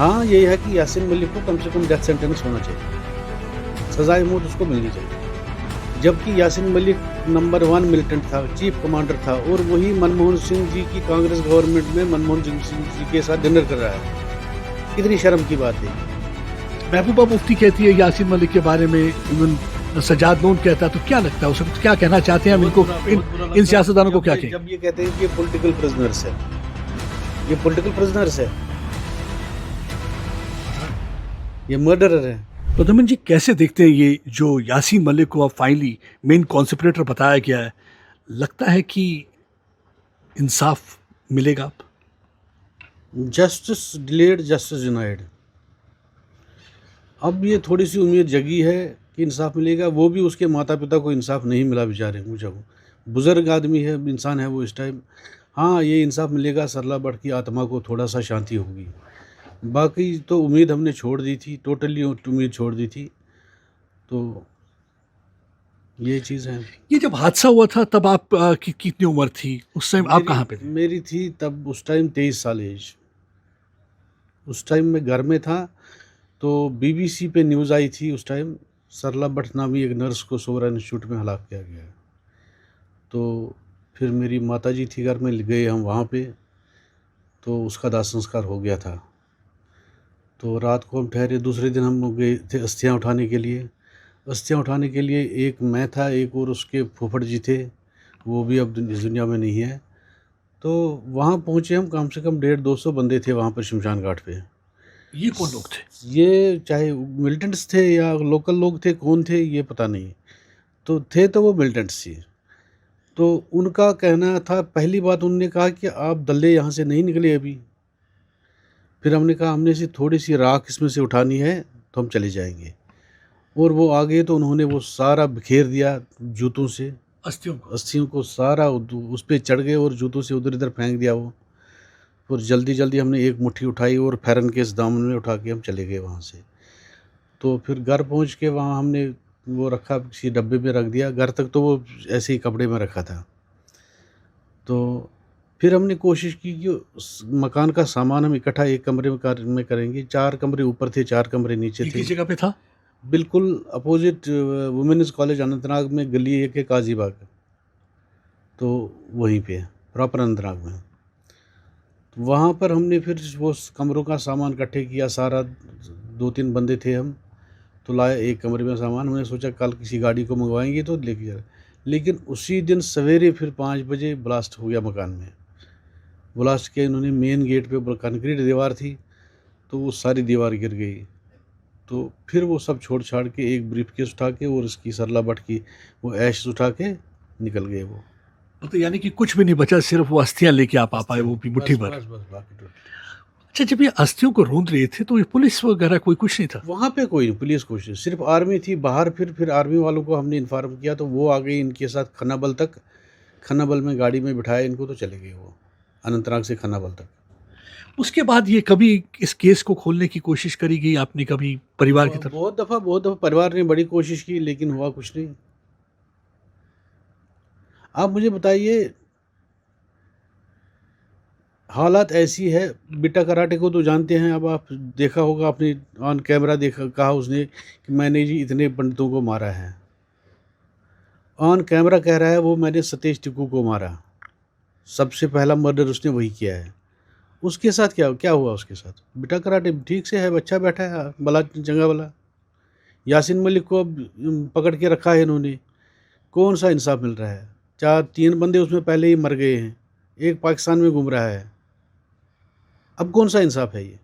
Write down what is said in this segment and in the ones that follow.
हाँ, यही है कि यासीन मलिक को कम से कम डेथ सेंटेंस होना चाहिए, सज़ाए मौत उसको मिलनी चाहिए। जबकि यासीन मलिक नंबर 1 मिलिटेंट था, चीफ कमांडर था और वही मनमोहन सिंह जी की कांग्रेस गवर्नमेंट में मनमोहन सिंह जी के साथ डिनर कर रहा है। कितनी शर्म की बात है। महबूबा मुफ्ती कहती है यासीन मलिक के बारे में, इवन सजाद लोन कहता है, तो क्या लगता है उसे, क्या कहना चाहते हैं हम इनको, इन सियासतदानों को क्या कहें? जब ये कहते हैं कि ये पॉलिटिकल प्रिजनर्स है, ये पॉलिटिकल प्रिजनर्स है, ये मर्डरर है। तो दमन जी कैसे देखते हैं ये जो यासीन मलिक को अब फाइनली मेन कॉन्स्पिरेटर बताया गया है, लगता है कि इंसाफ मिलेगा अब? Justice delayed justice denied. अब ये थोड़ी सी उम्मीद जगी है कि इंसाफ मिलेगा। वो भी उसके माता पिता को इंसाफ नहीं मिला बेचारे, मुझे वो बुज़ुर्ग आदमी है, इंसान है वो इस टाइम। हाँ, ये इंसाफ मिलेगा, सरला भट्ट की आत्मा को थोड़ा सा शांति होगी। बाकी तो उम्मीद हमने छोड़ दी थी, टोटली उम्मीद छोड़ दी थी। तो ये चीज़ है। ये जब हादसा हुआ था तब आप की कितनी उम्र थी उस टाइम, आप कहाँ पे थे? मेरी थी तब उस टाइम 23 साल एज। उस टाइम मैं घर में था, तो बीबीसी पे न्यूज़ आई थी उस टाइम, सरला भट्ट नामी एक नर्स को सोरा इंस्टीट्यूट में हलाक किया गया। तो फिर मेरी माताजी थी घर में, गए हम वहाँ पे, तो उसका दाह संस्कार हो गया था। तो रात को हम ठहरे, दूसरे दिन हम गए थे अस्थियाँ उठाने के लिए। अस्थियाँ उठाने के लिए एक मैं था, एक और उसके फूफड़ जी थे, वो भी अब इस दुनिया में नहीं है। तो वहाँ पहुँचे हम, कम से कम 150-200 बंदे थे वहाँ पर शमशान घाट पे। ये कौन लोग थे? ये चाहे मिलिटेंट्स थे या लोकल लोग थे, कौन थे ये पता नहीं। तो थे तो वो मिलिटेंट्स ही। तो उनका कहना था, पहली बात उन्होंने कहा कि आप दल्ले यहाँ से नहीं निकले अभी। फिर हमने कहा हमने से थोड़ी सी राख इसमें से उठानी है तो हम चले जाएंगे। और वो आ गए तो उन्होंने वो सारा बिखेर दिया जूतों से, अस्थियों को सारा उस पर चढ़ गए और जूतों से उधर इधर फेंक दिया वो। और जल्दी जल्दी हमने एक मुट्ठी उठाई और फैरन के इस दामन में उठा के हम चले गए वहाँ से। तो फिर घर पहुँच के वहाँ हमने वो रखा, किसी डब्बे में रख दिया। घर तक तो वो ऐसे ही कपड़े में रखा था। तो फिर हमने कोशिश की कि उस मकान का सामान हम इकट्ठा एक कमरे में करेंगे। 4 कमरे ऊपर थे, 4 कमरे नीचे थे। किस जगह पे था? बिल्कुल अपोजिट वुमेन्स कॉलेज अनंतनाग में, गली 1 है काजी बाग, तो वहीं पे प्रॉपर अनंतनाग में। तो वहाँ पर हमने फिर वो कमरों का सामान इकट्ठे किया सारा। 2-3 बंदे थे हम, तो लाए एक कमरे में सामान। हमने सोचा कल किसी गाड़ी को मंगवाएंगे तो लेके जा। लेकिन उसी दिन सवेरे फिर 5 बजे ब्लास्ट हो गया मकान में। ब्लास्ट किया इन्होंने, मेन गेट पे कंक्रीट दीवार थी, तो वो सारी दीवार गिर गई। तो फिर वो सब छोड़ छाड़ के एक ब्रीफकेस उठा के और इसकी सरला भट्ट की वो ऐश उठा के निकल गए वो। तो यानी कि कुछ भी नहीं बचा, सिर्फ वो अस्थियां लेके आप आ पाए, वो भी मुट्ठी भर। बस बाकी तो अच्छा, जब ये अस्थियों को रोंद रहे थे तो ये पुलिस वगैरह कोई कुछ नहीं था? वहाँ पे कोई नहीं, पुलिस कुछ नहीं, सिर्फ आर्मी थी बाहर। फिर आर्मी वालों को हमने इन्फॉर्म किया तो वो आ गई इनके साथ खन्नाबल तक। खन्नाबल में गाड़ी में बिठाया इनको तो चले गए वो, अनंतनाग से खन्नाबल तक। उसके बाद ये कभी इस केस को खोलने की कोशिश करी गई आपने, कभी परिवार की तरफ? बहुत दफ़ा परिवार ने बड़ी कोशिश की, लेकिन हुआ कुछ नहीं। आप मुझे बताइए, हालात ऐसी है। बिट्टा कराटे को तो जानते हैं, अब आप देखा होगा, आपने ऑन कैमरा देखा, कहा उसने कि मैंने जी इतने पंडितों को मारा है। ऑन कैमरा कह रहा है वो, मैंने सतीश टिक्कू को मारा। सबसे पहला मर्डर उसने वही किया है। उसके साथ क्या हुआ उसके साथ? बिट्टा कराटे ठीक से है, बच्चा बैठा है भला चंगा भला। यासीन मलिक को अब पकड़ के रखा है इन्होंने, कौन सा इंसाफ मिल रहा है? 3 बंदे उसमें पहले ही मर गए हैं, एक पाकिस्तान में घूम रहा है। अब कौन सा इंसाफ है ये?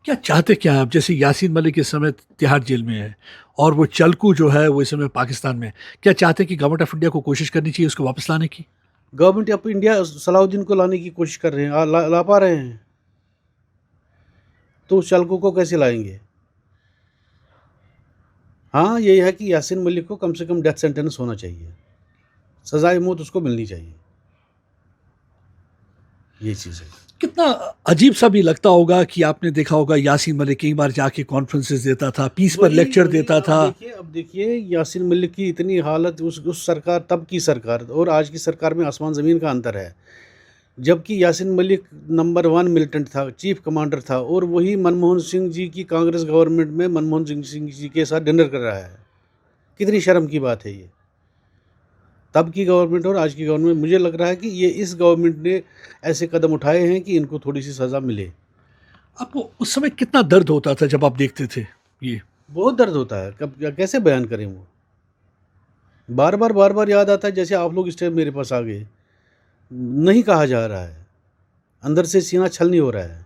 क्या चाहते क्या आप? जैसे यासीन मलिक इस समय तिहाड़ जेल में है और वो चलकू जो है वो इस समय पाकिस्तान में, क्या चाहते कि गवर्नमेंट ऑफ इंडिया को कोशिश करनी चाहिए उसको वापस लाने की? गवर्नमेंट ऑफ इंडिया सलाउद्दीन को लाने की कोशिश कर रहे हैं, ला पा रहे हैं? तो उस चालकों को कैसे लाएंगे? हाँ, यही है कि यासीन मलिक को कम से कम डेथ सेंटेंस होना चाहिए, सज़ाए मौत उसको मिलनी चाहिए। ये चीज़ है। कितना अजीब सा भी लगता होगा कि आपने देखा होगा यासीन मलिक कई बार जाके कॉन्फ्रेंसेस देता था, पीस पर लेक्चर देता था। अब देखिए यासीन मलिक की इतनी हालत, उस सरकार, तब की सरकार और आज की सरकार में आसमान ज़मीन का अंतर है। जबकि यासीन मलिक नंबर 1 मिलिटेंट था, चीफ कमांडर था और वही मनमोहन सिंह जी की कांग्रेस गवर्नमेंट में मनमोहन सिंह जी के साथ डिनर कर रहा है। कितनी शर्म की बात है ये। तब की गवर्नमेंट और आज की गवर्नमेंट, मुझे लग रहा है कि ये इस गवर्नमेंट ने ऐसे कदम उठाए हैं कि इनको थोड़ी-सी सज़ा मिले। आपको उस समय कितना दर्द होता था जब आप देखते थे ये? बहुत दर्द होता है, कब कैसे बयान करें वो? बार-बार याद आता है जैसे आप लोग इस टाइम मेरे पास आ गए। नहीं कहा जा रहा है, अंदर से सीना छल नहीं हो रहा है।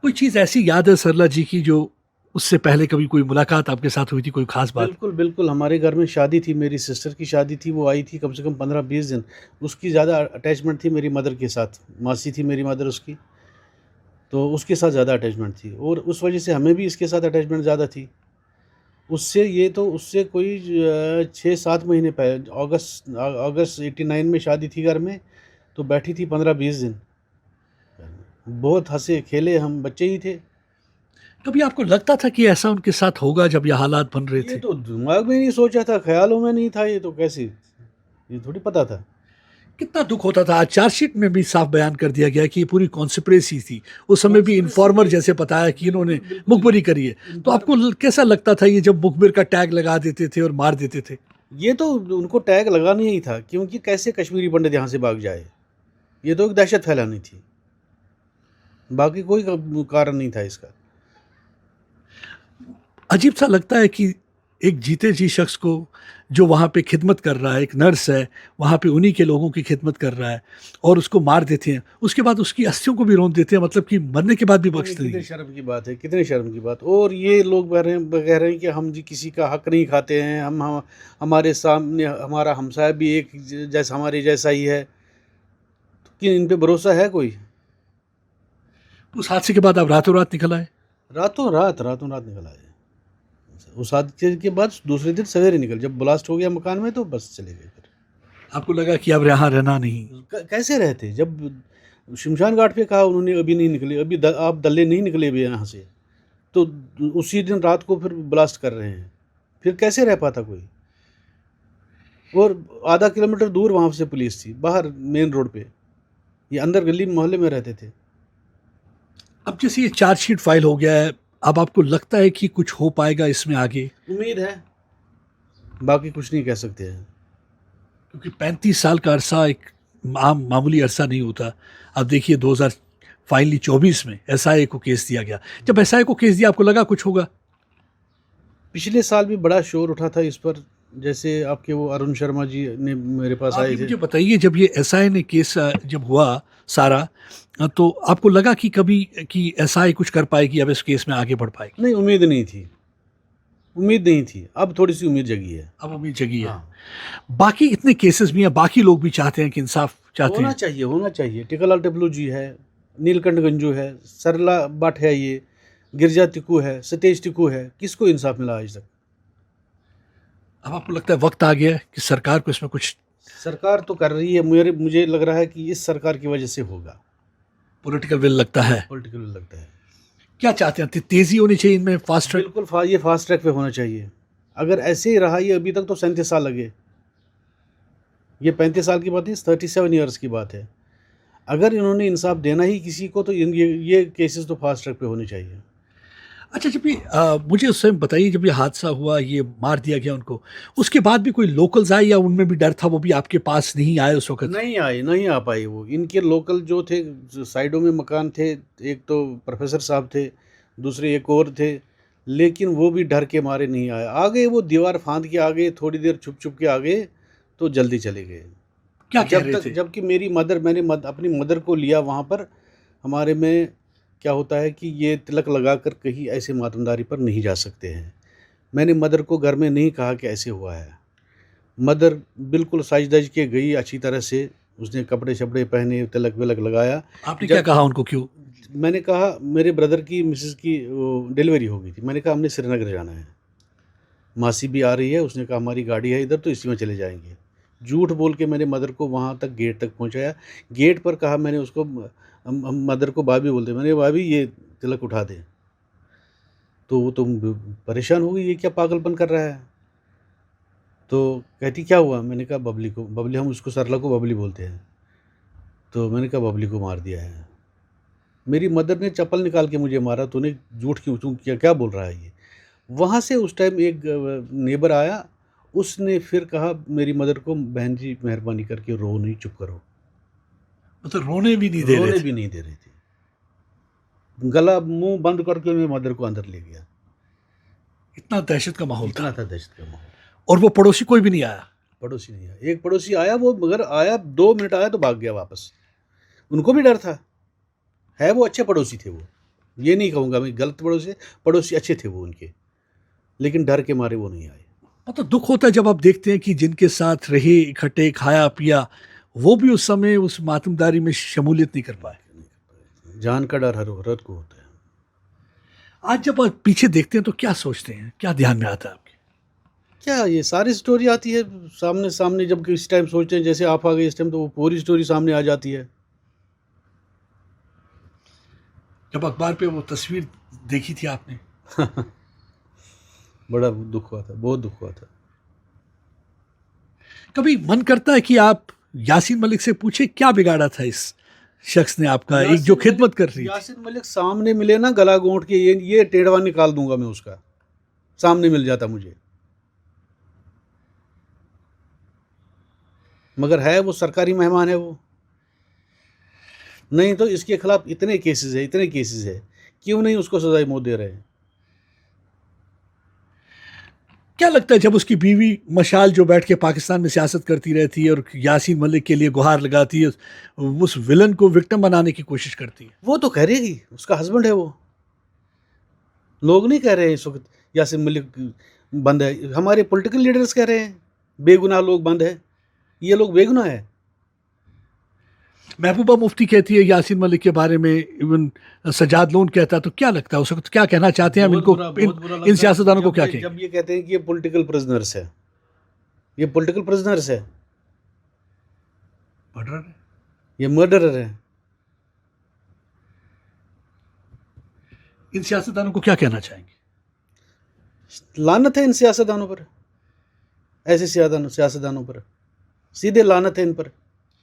कोई चीज़ ऐसी याद है सरला जी की जो उससे पहले कभी कोई मुलाकात आपके साथ हुई थी, कोई ख़ास बात? बिल्कुल, हमारे घर में शादी थी, मेरी सिस्टर की शादी थी, वो आई थी कम से कम 15-20 दिन। उसकी ज़्यादा अटैचमेंट थी मेरी मदर के साथ, मासी थी मेरी मदर उसकी, तो उसके साथ ज़्यादा अटैचमेंट थी और उस वजह से हमें भी इसके साथ अटैचमेंट ज़्यादा थी। उससे कोई 6-7 महीने पहले अगस्त 89 में शादी थी घर में, तो बैठी थी 15-20 दिन। बहुत हँसे, खेले, हम बच्चे ही थे। कभी आपको लगता था कि ऐसा उनके साथ होगा जब ये हालात बन रहे ये थे? तो दिमाग में नहीं सोचा था, ख़्यालों में नहीं था, ये तो कैसे, ये थोड़ी पता था। कितना दुःख होता था? आज चार्जशीट में भी साफ बयान कर दिया गया कि ये पूरी कॉन्स्पिरेसी थी। उस समय भी कॉन्स्पिरेसी इन्फॉर्मर थी। जैसे बताया कि इन्होंने बिल्कुल। मुखबिरी करी है। तो इन्फॉर्म आपको कैसा लगता था ये जब मुखबिर का टैग लगा देते थे और मार देते थे? ये तो उनको टैग लगाना ही था, क्योंकि कैसे कश्मीरी पंडित यहाँ से भाग जाए। ये तो एक दहशत फैलानी थी, बाकी कोई कारण नहीं था इसका। अजीब सा लगता है कि एक जीते जी शख्स को जो वहाँ पे खिदमत कर रहा है, एक नर्स है, वहाँ पे उन्हीं के लोगों की खिदमत कर रहा है और उसको मार देते हैं। उसके बाद उसकी अस्थियों को भी रौंद देते हैं, मतलब कि मरने के बाद भी बख्शते कितनी नहीं। शर्म की बात है, कितनी शर्म की बात। और ये लोग कह रहे हैं कि हम जी किसी का हक नहीं खाते हैं, हमारे सामने हमारा हमसाया भी एक जैसा हमारे जैसा ही है, तो कि इन पे भरोसा है कोई? उस हादसे के बाद आप रातों रात निकल आए। रातों रात निकल आए। उस हादसे के बाद दूसरे दिन सवेरे निकल, जब ब्लास्ट हो गया मकान में तो बस चले गए फिर। आपको लगा कि अब यहाँ रहना नहीं। कैसे रहते, जब शमशान घाट पे कहा उन्होंने अभी नहीं निकले, अभी आप दल्ले नहीं निकले अभी यहाँ से, तो उसी दिन रात को फिर ब्लास्ट कर रहे हैं, फिर कैसे रह पाता कोई? और आधा किलोमीटर दूर वहाँ से पुलिस थी, बाहर मेन रोड पे, ये अंदर गली मोहल्ले में रहते थे। अब जैसे ये चार्जशीट फाइल हो गया है, अब आपको लगता है कि कुछ हो पाएगा इसमें आगे? उम्मीद है, बाकी कुछ नहीं कह सकते हैं। क्योंकि 35 साल का अरसा एक मामूली अरसा नहीं होता। अब देखिए 2000 फाइनली 24 में एसआईए को केस दिया गया। जब एसआईए को केस दिया आपको लगा कुछ होगा? पिछले साल भी बड़ा शोर उठा था इस पर, जैसे आपके वो अरुण शर्मा जी ने मेरे पास आप आए ये थे। मुझे बताइए, जब ये एसआईए ने केस जब हुआ सारा, तो आपको लगा कि कभी कि एसआईए कुछ कर पाएगी, अब इस केस में आगे बढ़ पाएगी? नहीं, उम्मीद नहीं थी, अब थोड़ी सी उम्मीद जगी है। अब उम्मीद जगी है। हाँ, बाकी इतने केसेस भी हैं, बाकी लोग भी चाहते हैं कि इंसाफ चाहते हैं। होना चाहिए। टिकालाल टिपलू जी है, नीलकंठ गंजू है, सरला भट्ट है, ये गिरजा टिक्कू है, सतेज टिक्कू है, किसको इंसाफ मिला आज तक? अब आपको लगता है वक्त आ गया है कि सरकार को इसमें कुछ सरकार तो कर रही है, मुझे लग रहा है कि इस सरकार की वजह से होगा। पॉलिटिकल विल लगता है? पॉलिटिकल लगता है। क्या चाहते हैं? तेजी होनी चाहिए इनमें, फास्ट ट्रैक? बिल्कुल ये फास्ट ट्रैक पे होना चाहिए। अगर ऐसे ही रहा ये अभी तक, तो 37 साल लगे। ये 35 साल की बात नहीं, 37 ईयर्स की बात है। अगर इन्होंने इंसाफ देना ही किसी को, तो ये केसेस तो फास्ट ट्रैक पे होने चाहिए। अच्छा, जब ये मुझे उस समय बताइए, जब ये हादसा हुआ, ये मार दिया गया उनको, उसके बाद भी कोई लोकल्स आए या उनमें भी डर था, वो भी आपके पास नहीं आए उस वक़्त? नहीं आ पाए वो। इनके लोकल जो थे, जो साइडों में मकान थे, एक तो प्रोफेसर साहब थे, दूसरे एक और थे, लेकिन वो भी डर के मारे नहीं आए। आ गए वो, दीवार फांद के आ गए, थोड़ी देर छुप के आ गए, तो जल्दी चले गए। क्या कह रहे थे? जबकि मेरी मदर, मैंने अपनी मदर को लिया वहाँ पर। हमारे में क्या होता है कि ये तिलक लगाकर कहीं ऐसे मातमदारी पर नहीं जा सकते हैं। मैंने मदर को घर में नहीं कहा कि ऐसे हुआ है। मदर बिल्कुल सज-धज के गई अच्छी तरह से, उसने कपड़े-शपड़े पहने, तिलक-विलक लगाया। आपने क्या जब कहा उनको, क्यों? मैंने कहा, मेरे ब्रदर की मिसेज़ की वो डिलीवरी हो गई थी। मैंने कहा हमने श्रीनगर जाना है, मासी भी आ रही है। उसने कहा हमारी गाड़ी है इधर, तो इसी में चले जाएँगे। झूठ बोल के मैंने मदर को वहाँ तक, गेट तक पहुँचाया। गेट पर कहा मैंने उसको, हम मदर को भाभी बोलते हैं, मैंने भाभी ये तिलक उठा दे। तो वो तो परेशान हो गई, ये क्या पागलपन कर रहा है? तो कहती क्या हुआ? मैंने कहा बबली को, बबली, हम उसको सरला को बबली बोलते हैं। तो मैंने कहा बबली को मार दिया है। मेरी मदर ने चप्पल निकाल के मुझे मारा, तूने झूठ क्यों, तू क्या क्या बोल रहा है ये। वहाँ से उस टाइम एक नेबर आया, उसने फिर कहा मेरी मदर को, बहन जी मेहरबानी करके रो नहीं, चुप करो। मतलब रोने भी नहीं दे रोने रहे थे। भी नहीं दे रही थी। गला मुंह बंद करके मैं मदर को अंदर ले गया। इतना दहशत का माहौल इतना था। था दहशत का माहौल। और वो पड़ोसी कोई भी नहीं आया। पड़ोसी नहीं आया, एक पड़ोसी आया, वो मगर आया 2 मिनट आया तो भाग गया वापस। उनको भी डर था। है वो अच्छे पड़ोसी थे वो, ये नहीं कहूँगा मैं गलत पड़ोसी, पड़ोसी अच्छे थे वो उनके, लेकिन डर के मारे वो नहीं आए। मतलब दुख होता है जब आप देखते हैं कि जिनके साथ रहे, इकट्ठे खाया पिया, वो भी उस समय उस मातमदारी में शमूलियत नहीं कर पाए। जान का डर हर औरत को होता है। आज जब आप पीछे देखते हैं तो क्या सोचते हैं, क्या ध्यान में आता है आपके? क्या ये सारी स्टोरी आती है सामने सामने, जब कि इस टाइम सोचते हैं जैसे आप आ गए इस टाइम, तो वो पूरी स्टोरी सामने आ जाती है। जब अखबार पे वो तस्वीर देखी थी आपने? बड़ा दुख हुआ था, बहुत दुख हुआ था। कभी मन करता है कि आप यासीन मलिक से पूछे क्या बिगाड़ा था इस शख्स ने आपका, एक जो खिदमत कर रही थी? यासीन मलिक सामने मिले ना, गला घोंट के ये टेढ़वा निकाल दूंगा मैं उसका, सामने मिल जाता मुझे। मगर है वो सरकारी मेहमान है वो, नहीं तो इसके खिलाफ इतने केसेस है, इतने केसेस है, क्यों नहीं उसको सजाए मौत दे रहे हैं। क्या लगता है जब उसकी बीवी मशाल जो बैठ के पाकिस्तान में सियासत करती रहती है और यासीन मलिक के लिए गुहार लगाती है, उस विलन को विक्टिम बनाने की कोशिश करती है? वो तो कह रही, उसका हस्बैंड है वो। लोग नहीं कह रहे हैं इस वक्त यासीन मलिक बंद है, हमारे पॉलिटिकल लीडर्स कह रहे हैं बेगुनाह लोग बंद है, ये लोग बेगुनाह है। महबूबा मुफ्ती कहती है यासीन मलिक के बारे में, इवन सजाद लोन कहता है, तो क्या लगता है उस वक्त क्या कहना चाहते हैं हम बहुत इनको, बुरा लगता इन है सियासतदानों को जब क्या ये- कहेंगे? जब ये कहते हैं कि ये पॉलिटिकल प्रिजनर्स है, ये पॉलिटिकल प्रिजनर्स है, मर्डरर है। ये मर्डरर है। इन सियासतदानों को क्या कहना चाहेंगे? लानत है इन सियासतदानों पर, ऐसे सियासतदानों पर, सीधे लानत है इन पर।